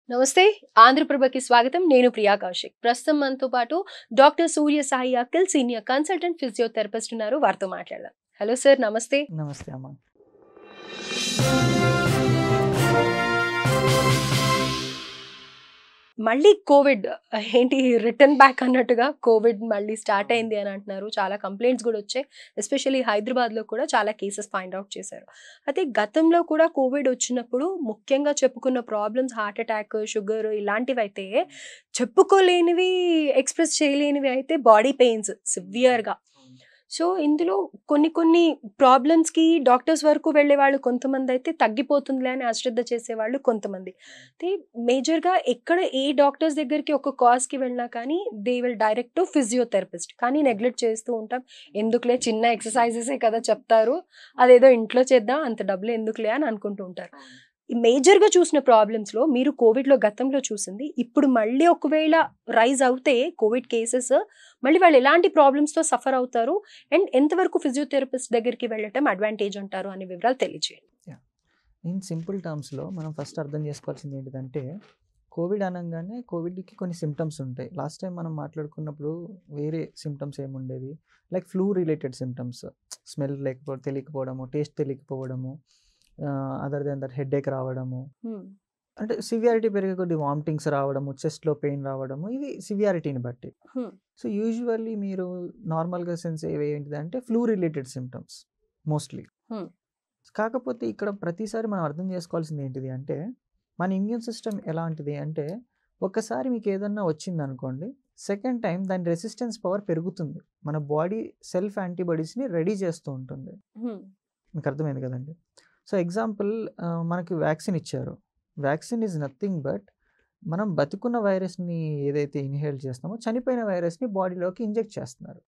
నమస్తే ఆంధ్రప్రభకి స్వాగతం. నేను ప్రియా కౌశిక్. ప్రస్తుతం మనతో పాటు doctor Surya Sai Akhil senior consultant physiotherapist ఉన్నారు. వారితో మాట్లాడదాం. హలో సార్, నమస్తే. నమస్తే అమ్మ. మళ్ళీ కోవిడ్ ఏంటి రిటర్న్ బ్యాక్ అన్నట్టుగా కోవిడ్ మళ్ళీ స్టార్ట్ అయింది అని అంటున్నారు. చాలా కంప్లైంట్స్ కూడా వచ్చాయి. ఎస్పెషల్లీ హైదరాబాద్లో కూడా చాలా కేసెస్ ఫైండ్ అవుట్ చేశారు. అయితే గతంలో కూడా కోవిడ్ వచ్చినప్పుడు ముఖ్యంగా చెప్పుకున్న ప్రాబ్లమ్స్ హార్ట్ అటాక్, షుగర్ ఇలాంటివి అయితే చెప్పుకోలేనివి, ఎక్స్ప్రెస్ చేయలేనివి అయితే బాడీ పెయిన్స్ సివియర్గా. సో ఇందులో కొన్ని ప్రాబ్లమ్స్కి డాక్టర్స్ వరకు వెళ్ళే వాళ్ళు కొంతమంది అయితే తగ్గిపోతుందిలే అని అశ్రద్ధ చేసేవాళ్ళు కొంతమంది. అయితే మేజర్గా ఎక్కడ ఏ డాక్టర్స్ దగ్గరికి ఒక కాజ్కి వెళ్ళినా కానీ they will direct to physiotherapist. కానీ నెగ్లెక్ట్ చేస్తూ ఉంటాం. ఎందుకులే చిన్న ఎక్సర్సైజెసే కదా చెప్తారు, అదేదో ఇంట్లో చేద్దాం, అంత డబ్బులు ఎందుకులే అని అనుకుంటూ ఉంటారు. మేజర్గా చూసిన ప్రాబ్లమ్స్లో మీరు కోవిడ్లో గతంలో చూసింది, ఇప్పుడు మళ్ళీ ఒకవేళ రైజ్ అవుతే కోవిడ్ కేసెస్ మళ్ళీ వాళ్ళు ఎలాంటి ప్రాబ్లమ్స్తో సఫర్ అవుతారు అండ్ ఎంతవరకు ఫిజియోథెరపిస్ట్ దగ్గరికి వెళ్ళటం అడ్వాంటేజ్ అంటారు అనే వివరాలు తెలియజేయండి. ఇన్ సింపుల్ టర్మ్స్లో మనం ఫస్ట్ అర్థం చేసుకోవాల్సింది ఏంటిదంటే, కోవిడ్ అనగానే కోవిడ్కి కొన్ని సిమ్టమ్స్ ఉంటాయి. లాస్ట్ టైం మనం మాట్లాడుకున్నప్పుడు వేరే సిమ్టమ్స్ ఏముండేవి, like flu related symptoms, smell తెలియకపోవడము, టేస్ట్ తెలియకపోవడము, అదర్ దెన్ దట్ హెడేక్ రావడము, అంటే సివియారిటీ పెరిగే కొద్ది వామిటింగ్స్ రావడము, చెస్ట్లో పెయిన్ రావడము, ఇది సివియారిటీని బట్టి. సో యూజువల్లీ మీరు నార్మల్గా సెన్స్ ఏంటిదంటే ఫ్లూ రిలేటెడ్ సిమ్టమ్స్ మోస్ట్లీ. కాకపోతే ఇక్కడ ప్రతిసారి మనం అర్థం చేసుకోవాల్సింది ఏంటిది అంటే, మన ఇమ్యూన్ సిస్టమ్ ఎలాంటిది అంటే, ఒక్కసారి మీకు ఏదన్నా వచ్చింది అనుకోండి, సెకండ్ టైం దాని రెసిస్టెన్స్ పవర్ పెరుగుతుంది. మన బాడీ సెల్ఫ్ యాంటీబాడీస్ని రెడీ చేస్తూ ఉంటుంది. మీకు అర్థమైంది కదండి. సో ఎగ్జాంపుల్, మనకి వ్యాక్సిన్ ఇచ్చారు. వ్యాక్సిన్ ఈజ్ నథింగ్ బట్ మనం బతుకున్న వైరస్ని ఏదైతే ఇన్హేల్ చేస్తామో చనిపోయిన వైరస్ని బాడీలోకి ఇంజెక్ట్ చేస్తున్నారు.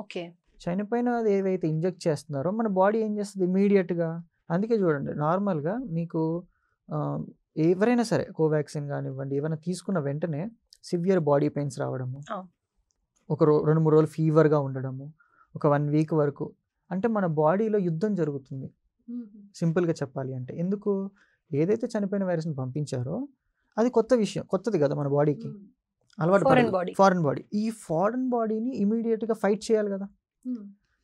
ఓకే. చనిపోయినది ఏవైతే ఇంజెక్ట్ చేస్తున్నారో మన బాడీ ఏం చేస్తుంది ఇమీడియట్గా. అందుకే చూడండి, నార్మల్గా మీకు ఎవరైనా సరే కోవాక్సిన్ కానివ్వండి, ఏమైనా తీసుకున్న వెంటనే సివియర్ బాడీ పెయిన్స్ రావడము, ఒక 2-3 రోజులు ఫీవర్గా ఉండడము, ఒక 1 వీక్ వరకు, అంటే మన బాడీలో యుద్ధం జరుగుతుంది. సింపుల్గా చెప్పాలి అంటే, ఎందుకు, ఏదైతే చనిపోయిన వైరస్ని పంపించారో అది కొత్త విషయం, కొత్తది కదా మన బాడీకి, అలవాటు ఫారెన్ బాడీ. ఈ ఫారెన్ బాడీని ఇమీడియట్గా ఫైట్ చేయాలి కదా.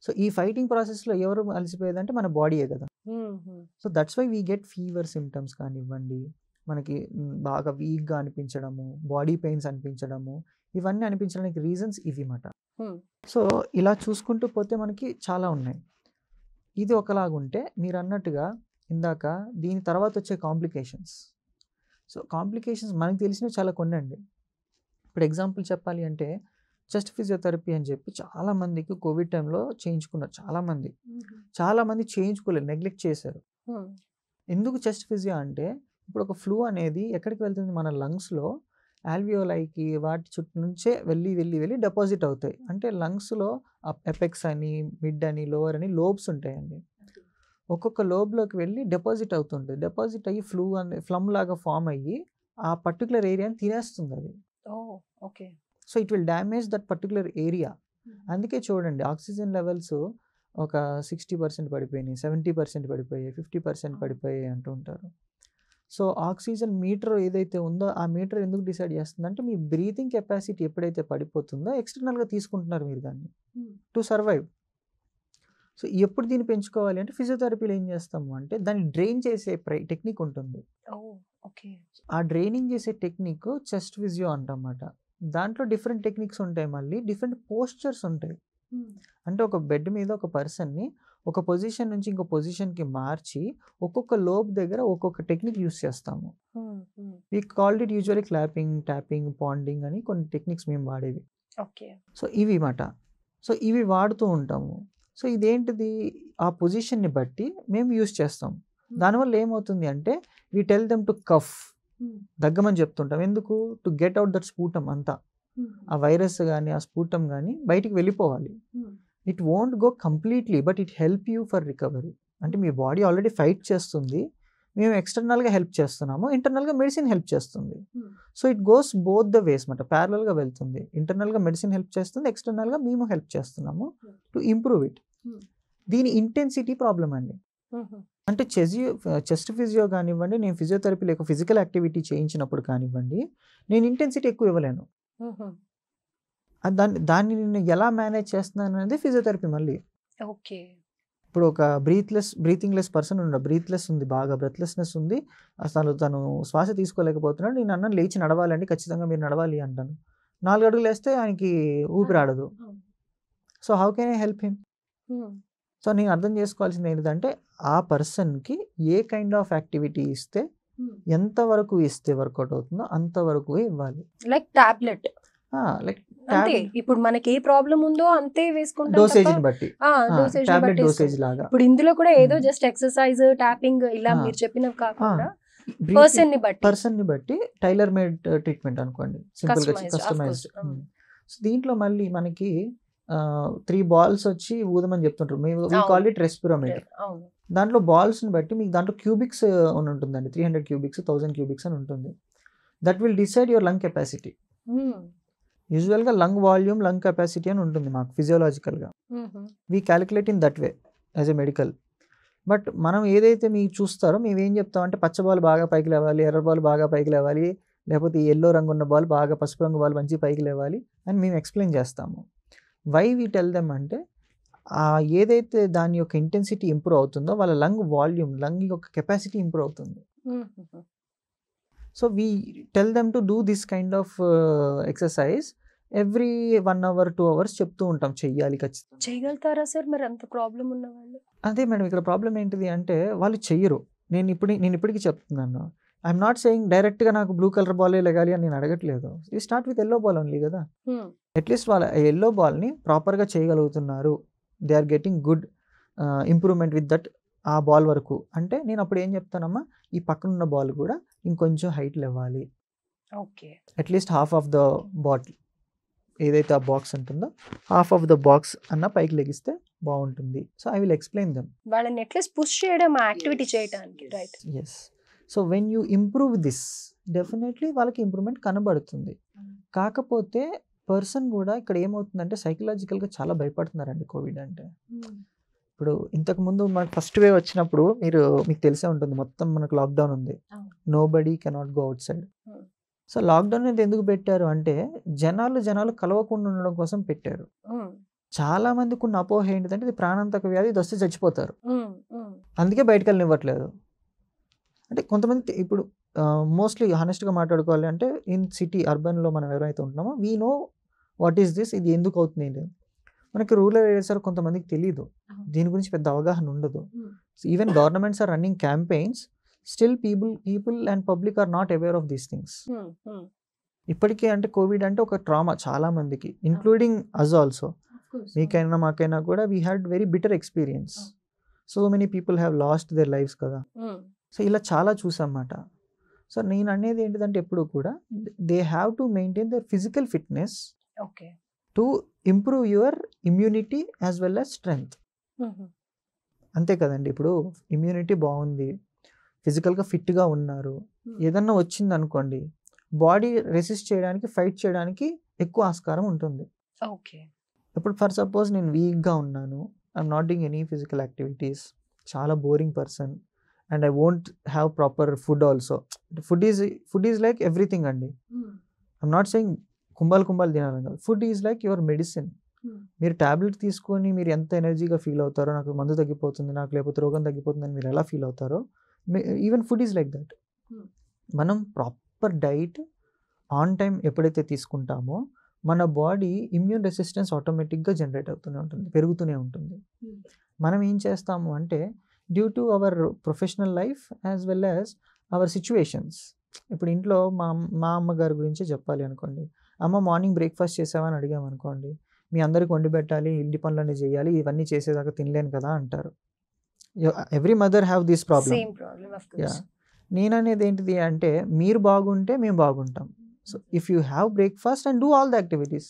సో ఈ ఫైటింగ్ ప్రాసెస్లో ఎవరు అలసిపోయేదంటే మన బాడీయే కదా. So that's why we get fever symptoms కానివ్వండి, మనకి బాగా వీక్గా అనిపించడము, బాడీ పెయిన్స్ అనిపించడము, ఇవన్నీ అనిపించడానికి రీజన్స్ ఇవి మాట. సో ఇలా చూసుకుంటూ పోతే మనకి చాలా ఉన్నాయి. ఇది ఒకలాగుంటే, మీరు అన్నట్టుగా ఇందాక దీని తర్వాత వచ్చే కాంప్లికేషన్స్. సో కాంప్లికేషన్స్ మనకు తెలిసినవి చాలా కొన్ని అండి. ఇప్పుడు ఎగ్జాంపుల్ చెప్పాలి అంటే, చెస్ట్ ఫిజియోథెరపీ అని చెప్పి చాలామందికి కోవిడ్ టైంలో చేయించుకున్నారు. చాలామంది చేయించుకోలేదు, నెగ్లెక్ట్ చేశారు. ఎందుకు చెస్ట్ ఫిజియో అంటే, ఇప్పుడు ఒక ఫ్లూ అనేది ఎక్కడికి వెళ్తుంది, మన లంగ్స్లో ఆల్వియోలైకి వాటి చుట్టూ నుంచే వెళ్ళి డిపాజిట్ అవుతాయి. అంటే లంగ్స్లో ఎపెక్స్ అని, మిడ్ అని, లోవర్ అని లోబ్స్ ఉంటాయండి. ఒక్కొక్క లోబ్లోకి వెళ్ళి డిపాజిట్ అవుతుంటుంది. డిపాజిట్ అయ్యి ఫ్లమ్ లాగా ఫామ్ అయ్యి ఆ పర్టికులర్ ఏరియాని తినేస్తుంది అది. Okay. So it will damage that particular area. అందుకే చూడండి, ఆక్సిజన్ లెవెల్స్ ఒక 60% పడిపోయినాయి, 70% పడిపోయాయి, 50% పడిపోయాయి అంటూ ఉంటారు. సో ఆక్సిజన్ మీటర్ ఏదైతే ఉందో ఆ మీటర్ ఎందుకు డిసైడ్ చేస్తుందంటే, మీ బ్రీతింగ్ కెపాసిటీ ఎప్పుడైతే పడిపోతుందో ఎక్స్టర్నల్గా తీసుకుంటున్నారు మీరు దాన్ని టు సర్వైవ్. సో ఎప్పుడు దీన్ని పెంచుకోవాలి అంటే, ఫిజియోథెరపీలో ఏం చేస్తాము అంటే, దాన్ని డ్రైన్ చేసే టెక్నిక్ ఉంటుంది. ఆ డ్రైనింగ్ చేసే టెక్నిక్ చెస్ట్ ఫిజియో అంటమాట. దాంట్లో డిఫరెంట్ టెక్నిక్స్ ఉంటాయి, మళ్ళీ డిఫరెంట్ పోస్చర్స్ ఉంటాయి. అంటే ఒక బెడ్ మీద ఒక పర్సన్ని ఒక పొజిషన్ నుంచి ఇంకో పొజిషన్కి మార్చి ఒక్కొక్క లోబ్ దగ్గర ఒక్కొక్క టెక్నిక్ యూస్ చేస్తాము. We called it usually clapping, tapping, Ponting అని కొన్ని టెక్నిక్స్ మేము వాడేవి. సో ఇవి మాట. సో ఇవి వాడుతూ ఉంటాము. సో ఇదేంటిది, ఆ పొజిషన్ని బట్టి మేము యూస్ చేస్తాం. దానివల్ల ఏమవుతుంది అంటే, we tell them to cough, దగ్గమని చెప్తుంటాం. ఎందుకు, to get out that sputum అంతా, ఆ వైరస్ కానీ ఆ స్పూటమ్ కానీ బయటికి వెళ్ళిపోవాలి. It won't go completely but it help you for recovery. అంటే మీ బాడీ ఆల్రెడీ ఫైట్ చేస్తుంది, మేము ఎక్స్టర్నల్గా హెల్ప్ చేస్తున్నాము, ఇంటర్నల్గా మెడిసిన్ హెల్ప్ చేస్తుంది. So it goes both the ways మాట, ప్యారలల్గా వెళ్తుంది. ఇంటర్నల్గా మెడిసిన్ హెల్ప్ చేస్తుంది, ఎక్స్టర్నల్గా మేము హెల్ప్ చేస్తున్నాము టు ఇంప్రూవ్ ఇట్. దీని ఇంటెన్సిటీ ప్రాబ్లం అండి. అంటే చెస్ట్ ఫిజియో కానివ్వండి, నేను ఫిజియోథెరపీ లేక ఫిజికల్ యాక్టివిటీ చేయించినప్పుడు కానివ్వండి, నేను ఇంటెన్సిటీ ఎక్కువ ఇవ్వలేను. దాన్ని నేను ఎలా మేనేజ్ చేస్తున్నాను అనేది ఫిజియోథెరపీ మళ్ళీ. ఓకే. ఇప్పుడు ఒక బ్రీతింగ్‌లెస్ పర్సన్ ఉంది, బాగా బ్రెత్‌లెస్‌నెస్ ఉంది. అసలు తను శ్వాస తీసుకోలేకపోతున్నాడు. నేను అన్నాను, లేచి నడవాలండి, ఖచ్చితంగా మీరు నడవాలి అంటాను. 4 అడుగులేస్తే ఆయనకి ఊపిరాడదు. So, how can I help him? So, నేను అర్థం చేసుకోవాల్సింది ఏంటిదంటే, ఆ పర్సన్‌కి ఏ కైండ్ ఆఫ్ యాక్టివిటీ ఇస్తే, ఎంతవరకు ఇస్తే వర్కౌట్ అవుతుందో అంతవరకు ఇవ్వాలి. Like tablet. లైక్ అంతే. ఇప్పుడు మనకి ఏ ప్రాబ్లం ఉందో అంతే వేసుకుంటాం తప్ప డోసేజ్‌ని బట్టి. డోసేజ్ టాబ్లెట్ బట్టి డోసేజ్ లాగా. ఇప్పుడు ఇందులో కూడా ఏదో జస్ట్ ఎక్సర్సైజ్, టాపింగ్ ఇలా మీరు చెప్పినవి కాకుండా పర్సన్ ని బట్టి టైలర్ మేడ్ ట్రీట్మెంట్ అనుకోండి, సింపుల్ గా కస్టమైజ్డ్. సో దీంట్లో మళ్ళీ మనకి 3 బాల్స్ వచ్చి ఊదమని చెప్తుంటారు. We call it respirometer. దాంట్లో బాల్స్ ని బట్టి మీకు దాంట్లో క్యూబిక్స్ అని ఉంటుందండి. 300 క్యూబిక్స్, 1000 క్యూబిక్స్ అని ఉంటుంది. That will decide your lung capacity. యూజువల్గా లంగ్ వాల్యూమ్, లంగ్ కెపాసిటీ అని ఉంటుంది మాకు ఫిజియోలాజికల్గా. We calculate in that way as a medical. But మనం ఏదైతే మీకు చూస్తారో మేము ఏం చెప్తామంటే, పచ్చ బాల్ బాగా పైకి లేవాలి, ఎర్ర బాల్ బాగా పైకి లేవాలి, లేకపోతే ఎల్లో రంగు ఉన్న బాల్ బాగా పసుపు రంగు బాల్ మంచి పైకి లేవాలి అని మేము ఎక్స్ప్లెయిన్ చేస్తాము. వై వీ టెల్ దెమ్ అంటే, ఏదైతే దాని యొక్క ఇంటెన్సిటీ ఇంప్రూవ్ అవుతుందో వాళ్ళ లంగ్ వాల్యూమ్, లంగ్ యొక్క కెపాసిటీ ఇంప్రూవ్ అవుతుంది. So we tell them to do this kind of exercise every 1 hour 2 hours చెప్తూ ఉంటాం, చెయ్యాలి ఖచ్చితంగా. చేయగలుగుతారా సార్ మరి అంత ప్రాబ్లం ఉన్న వాళ్ళు? అదే మేడం, ఇక్కడ ప్రాబ్లం ఏంటిది అంటే వాళ్ళు చెయ్యరు. నేను ఇప్పటికీ చెప్తున్నాను, ఐఎమ్ నాట్ సెయింగ్ డైరెక్ట్గా నాకు బ్లూ కలర్ బాలే లెగాలి అని నేను అడగట్లేదు. You start with yellow ball only కదా. అట్లీస్ట్ వాళ్ళ ఎల్లో బాల్ని ప్రాపర్గా చేయగలుగుతున్నారు, they are getting good improvement with that ఆ బాల్ వరకు అంటే, నేను అప్పుడు ఏం చెప్తానమ్మా, ఈ పక్కన ఉన్న బాల్ కూడా ఇంకొంచెం హైట్ ఇవ్వాలి. Okay. At least half of the bottle ఏదైతే ఆ బాక్స్ ఉంటుందో హాఫ్ ఆఫ్ ద బాక్స్ అన్న పైకి లెగిస్తే బాగుంటుంది. So I will explain them. వాళ్ళని అట్లీస్ట్ పుష్ చేయడం, యాక్టివిటీ చేయడానికి. Right. Yes. So when you improve this, definitely వాళ్ళకి ఇంప్రూవ్మెంట్ కనబడుతుంది. కాకపోతే పర్సన్ కూడా ఇక్కడ ఏమవుతుందంటే, సైకలాజికల్గా చాలా భయపడుతున్నారండి కోవిడ్ అంటే. ఇప్పుడు ఇంతకుముందు మనకు ఫస్ట్ వేవ్ వచ్చినప్పుడు మీకు తెలిసే ఉంటుంది, మొత్తం మనకు లాక్డౌన్ ఉంది, nobody cannot go outside. So lockdown అనేది ఎందుకు పెట్టారు అంటే, జనాలు కలవకుండా ఉండడం కోసం పెట్టారు. చాలా మందికి ఉన్న అపోహ ఏంటిదంటే, ఇది ప్రాణాంతక వ్యాధి, ఇది వస్తే చచ్చిపోతారు, అందుకే బయటకు వెళ్ళనివ్వట్లేదు. అంటే కొంతమంది ఇప్పుడు మోస్ట్లీ హానెస్ట్గా మాట్లాడుకోవాలి అంటే, ఇన్ సిటీ అర్బన్లో మనం ఎవరైతే ఉంటున్నామో we know what is this, ఇది ఎందుకు అవుతుంది ఏంటి. మనకి రూరల్ ఏరియాస్ కొంతమందికి తెలియదు, దీని గురించి పెద్ద అవగాహన ఉండదు. Even governments are running campaigns, still people and public are not aware of these things. ఇప్పటికే అంటే కోవిడ్ అంటే ఒక ట్రామా చాలా మందికి, ఇంక్లూడింగ్ అస్ ఆల్సో. మీకైనా మాకైనా కూడా we had very bitter experience. So many people have lost their lives కదా. సో ఇలా చాలా చూసామన్నమాట. సో నేను అనేది ఏంటిదంటే, ఎప్పుడు కూడా they have to maintain their physical fitness to improve your immunity as well as strength. అంతే కదండి. ఇప్పుడు ఇమ్యూనిటీ బాగుంది, ఫిజికల్గా ఫిట్గా ఉన్నారు, ఏదన్నా వచ్చింది అనుకోండి, బాడీ రెసిస్ట్ చేయడానికి, ఫైట్ చేయడానికి ఎక్కువ ఆస్కారం ఉంటుంది. ఇప్పుడు ఫర్ సపోజ్ నేను వీక్గా ఉన్నాను, I'm not doing any physical activities, చాలా boring person, and I won't have proper food also. Food is like everything అండి. ఐఎమ్ నాట్ సెయింగ్ కుంభాలు తినాలని కాదు. Food is like your medicine. మీరు ట్యాబ్లెట్ తీసుకొని మీరు ఎంత ఎనర్జీగా ఫీల్ అవుతారో, నాకు మందు తగ్గిపోతుంది, నాకు లేకపోతే రోగం తగ్గిపోతుంది అని మీరు ఎలా ఫీల్ అవుతారో, even food is like that. మనం ప్రాపర్ డైట్ ఆన్ టైం ఎప్పుడైతే తీసుకుంటామో, మన బాడీ ఇమ్యూన్ రెసిస్టెన్స్ ఆటోమేటిక్గా జనరేట్ పెరుగుతూనే ఉంటుంది. మనం ఏం చేస్తాము అంటే, due to our professional life as well as our situations. ఇప్పుడు ఇంట్లో మా అమ్మగారి గురించే చెప్పాలి అనుకోండి, అమ్మ మార్నింగ్ బ్రేక్ఫాస్ట్ చేసావని అడిగామనుకోండి, మీ అందరికి వండి పెట్టాలి, ఇంటి పనులన్నీ చేయాలి, ఇవన్నీ చేసేదాకా తినలేను కదా అంటారు. Every mother have this problem. నేను అనేది ఏంటిది అంటే, మీరు బాగుంటే మేము బాగుంటాం. So if you have breakfast and do all the activities.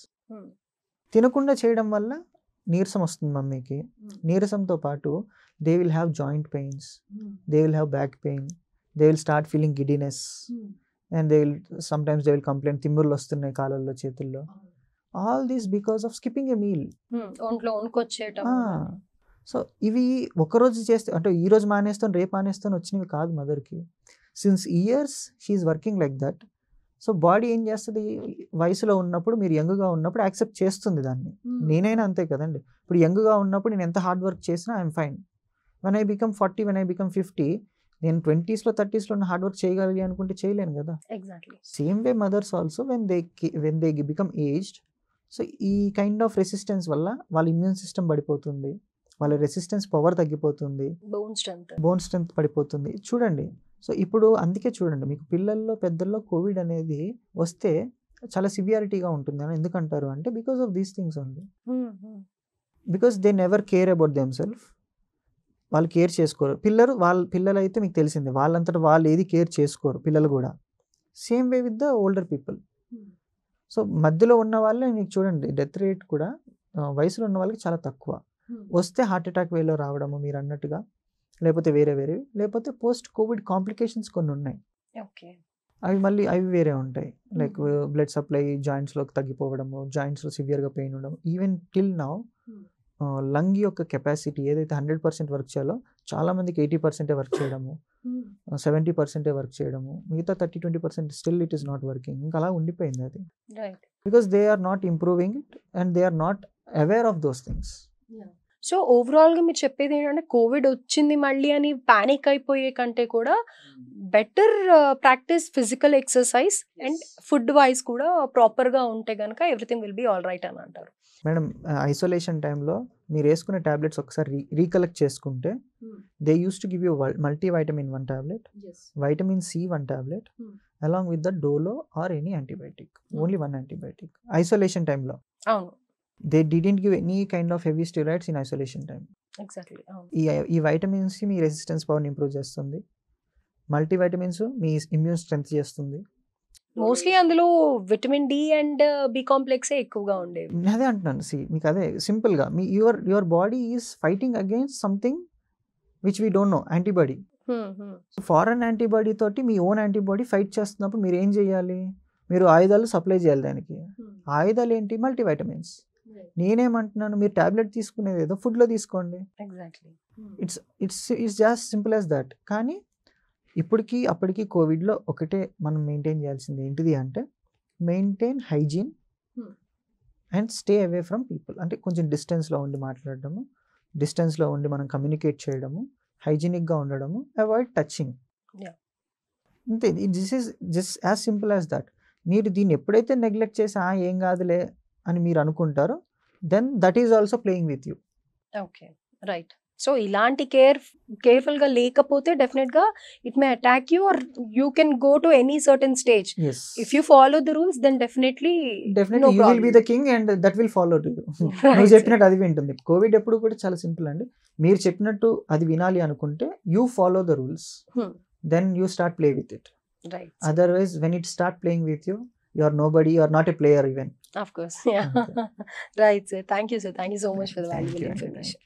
తినకుండా చేయడం వల్ల నీరసం వస్తుంది మమ్మీకి. నీరసంతో పాటు they will have joint pains, they will have back pain, they will start feeling giddiness, and they will complaint, తిమ్ముర్లు వస్తున్నాయి కాళ్ళల్లో, చేతుల్లో. All this because of skipping a meal. So ఇవి ఒకరోజు చేస్తే అంటే ఈరోజు మానేస్తాను రేపు మానేస్తాను వచ్చినవి కాదు మదర్కి. Since years she's working like that. So body ఏం చేస్తుంది, వయసులో ఉన్నప్పుడు మీరు యంగ్గా ఉన్నప్పుడు యాక్సెప్ట్ చేస్తుంది దాన్ని. నేనైనా అంతే కదండి. ఇప్పుడు యంగ్గా ఉన్నప్పుడు నేను ఎంత హార్డ్ వర్క్ చేసినా I'm fine. When I become 40, when I become 50, నేను 20స్లో 30స్లో ఉన్న హార్డ్ వర్క్ చేయగలిగి అనుకుంటే చేయలేను కదా. Exactly. Same way mothers also when they become aged, so ఈ కైండ్ ఆఫ్ రెసిస్టెన్స్ వల్ల వాళ్ళ ఇమ్యూన్ సిస్టమ్ పడిపోతుంది, వాళ్ళ రెసిస్టెన్స్ పవర్ తగ్గిపోతుంది, బోన్ స్ట్రెంత్ పడిపోతుంది. చూడండి, సో ఇప్పుడు అందుకే చూడండి మీకు పిల్లల్లో పెద్దల్లో కోవిడ్ అనేది వస్తే చాలా సివియారిటీగా ఉంటుంది అని ఎందుకంటారు అంటే because of these things only. Because they never care about them self. వాళ్ళు కేర్ చేసుకోరు. పిల్లలు అయితే మీకు తెలిసిందే, వాళ్ళంతటా వాళ్ళు ఏది కేర్ చేసుకోరు పిల్లలు కూడా. Same way with the older people. So మధ్యలో ఉన్న వాళ్ళే మీకు చూడండి డెత్ రేట్ కూడా వయసులో ఉన్న వాళ్ళకి చాలా తక్కువ. వస్తే హార్ట్ అటాక్ వేలో రావడము మీరు అన్నట్టుగా, లేకపోతే వేరే లేకపోతే పోస్ట్ కోవిడ్ కాంప్లికేషన్స్ కొన్ని ఉన్నాయి. అవి వేరే ఉంటాయి. లైక్ బ్లడ్ సప్లై జాయింట్స్లోకి తగ్గిపోవడము, జాయింట్స్లో సివియర్గా పెయిన్ ఉండడం. ఈవెన్ టిల్ నౌ లంగ్ యొక్క కెపాసిటీ ఏదైతే 100% వర్క్ చేయాలో చాలా మందికి 80% వర్క్ చేయడము, 70% వర్క్ చేయడము, మిగతా 30-20% still it is not working. ఇంకా అలా ఉండిపోయింది అది. Because they are not improving it and they are not aware of those things. So ఓవరాల్గా మీరు చెప్పేది ఏంటంటే కోవిడ్ వచ్చింది మళ్ళీ అని పానిక్ అయిపోయే కంటే కూడా better practice physical exercise and food wise కూడా ప్రాపర్గా ఉంటే కనుక everything will be all right అని అంటారు. మేడం ఐసోలేషన్ టైంలో మీరు వేసుకునే టాబ్లెట్స్ ఒకసారి రీకలెక్ట్ చేసుకుంటే they use to give you multivitamin 1 tablet, vitamin C 1 tablet, along with the Dolo or any antibiotic, only 1 antibiotic isolation టైంలో. అవును. They didn't give any kind of heavy steroids in isolation time. Exactly. ఈ vitamins మీ resistance పవర్ని improve చేస్తుంది, multivitamins మీ immune strength చేస్తుంది. Mostly అందులో vitamin D and B complex ఎక్కువగా ఉండేవి. అదే అంటున్నాను. మీకు అదే సింపుల్గా మీ your body is fighting against something which we don't know, antibody. Foreign antibody తోటి మీ ఓన్ యాంటీబాడీ ఫైట్ చేస్తున్నప్పుడు మీరు ఏం చేయాలి, మీరు ఆయుధాలు సప్లై చేయాలి దానికి. ఆయుధాలు ఏంటి, మల్టీవైటమిన్స్. నేనేమంటున్నాను, మీరు టాబ్లెట్ తీసుకునేది ఏదో ఫుడ్లో తీసుకోండి. Exactly. It's just simple as that. కానీ ఇప్పటికీ అప్పటికి కోవిడ్లో ఒకటే మనం మెయింటైన్ చేయాల్సింది ఏంటిది అంటే maintain hygiene and stay away from people. అంటే కొంచెం డిస్టెన్స్లో ఉండి మాట్లాడడము, డిస్టెన్స్లో ఉండి మనం కమ్యూనికేట్ చేయడము, హైజీనిక్గా ఉండడము, అవాయిడ్ టచింగ్. అంతే. This is just as simple as that. మీరు దీన్ని ఎప్పుడైతే నెగ్లెక్ట్ చేసి ఏం కాదులే అని మీరు అనుకుంటారో then that is also playing with you. Okay, right. So ఇలాంటి కేర్ఫుల్గా లేకపోతే డెఫినెట్గా it may attack you or you can go to any certain stage. If you follow the rules then definitely you will be the king and that will follow to you. నువ్వు చెప్పినట్టు అది వింటుంది. Covid ఎప్పుడు కూడా చాలా simple అండి. మీరు చెప్పినట్టు అది వినాలి అనుకుంటే you follow the rules, then you start play with it. Right. Otherwise, when it start playing with you, you are nobody, you are not a player even. Of course, yeah. Right, sir. Thank you, sir. Thank you so much for the valuable information.